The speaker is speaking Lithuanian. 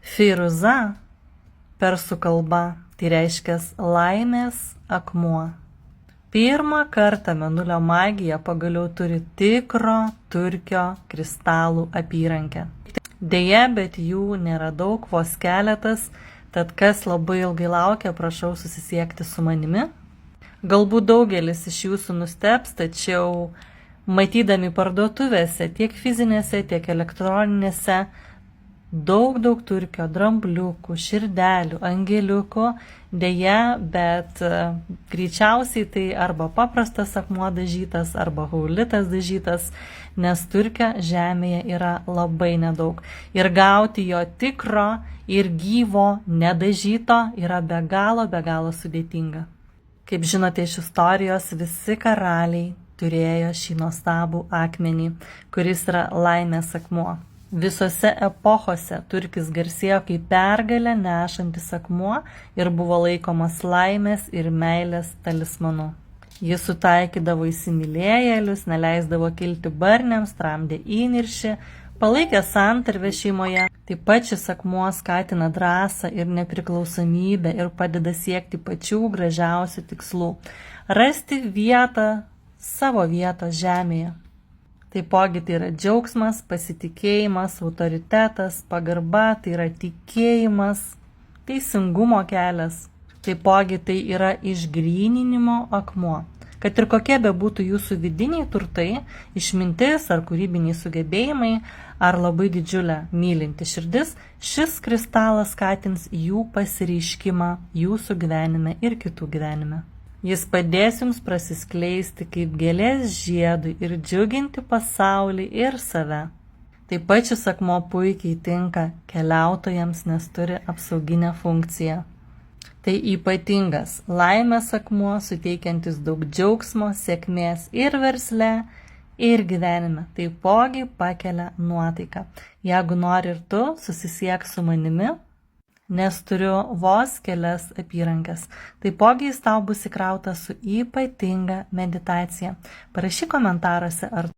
Firuza persų kalba tai reiškia laimės akmuo. Pirmą kartą mėnulio magija pagaliau turi tikro turkio kristalų apyrankę. Deja, bet jų nėra daug, vos keletas, tad kas labai ilgai laukia, prašau susisiekti su manimi. Galbūt daugelis iš jūsų nustebs, tačiau matydami parduotuvėse, tiek fizinėse, tiek elektroninėse, daug turkio drambliukų, širdelių, angeliukų, deja, bet greičiausiai tai arba paprastas akmuo dažytas, arba haulitas dažytas, nes turkio žemėje yra labai nedaug. Ir gauti jo tikro ir gyvo, nedažyto yra be galo sudėtinga. Kaip žinote iš istorijos, visi karaliai turėjo šį nuostabų akmenį, kuris yra laimės akmuo. Visose epochose turkis garsėjo kaip pergalę nešantis akmuo ir buvo laikomas laimės ir meilės talismanu. Jis sutaikydavo įsimylėjėlius, neleisdavo kilti barniams, tramdė įniršį, palaikė santarvę šeimoje. Taip pat šis akmuo skatina drąsą ir nepriklausomybę ir padeda siekti pačių gražiausių tikslų – rasti savo vietą žemėje. Taipogi tai yra džiaugsmas, pasitikėjimas, autoritetas, pagarba, tai yra tikėjimas, teisingumo kelias. Taipogi tai yra išgryninimo akmuo. Kad ir kokie bebūtų jūsų vidiniai turtai, išmintis ar kūrybiniai sugebėjimai, ar labai didžiulė mylinti širdis, šis kristalas skatins jų pasireiškimą jūsų gyvenime ir kitų gyvenime. Jis padės jums prasiskleisti kaip gėlės žiedui ir džiuginti pasaulį ir save. Taip pat šis akmuo puikiai tinka keliautojams, nes turi apsauginę funkciją. Tai ypatingas laimės akmuo, suteikiantis daug džiaugsmo, sėkmės ir versle, ir gyvenime. Taipogi pakelia nuotaiką. Jeigu nori ir tu, susisiek su manimi, nes turiu vos kelias apyrankes. Taipogi jis tau bus įkrautas su ypatinga meditacija. Parašyk komentaruose, ar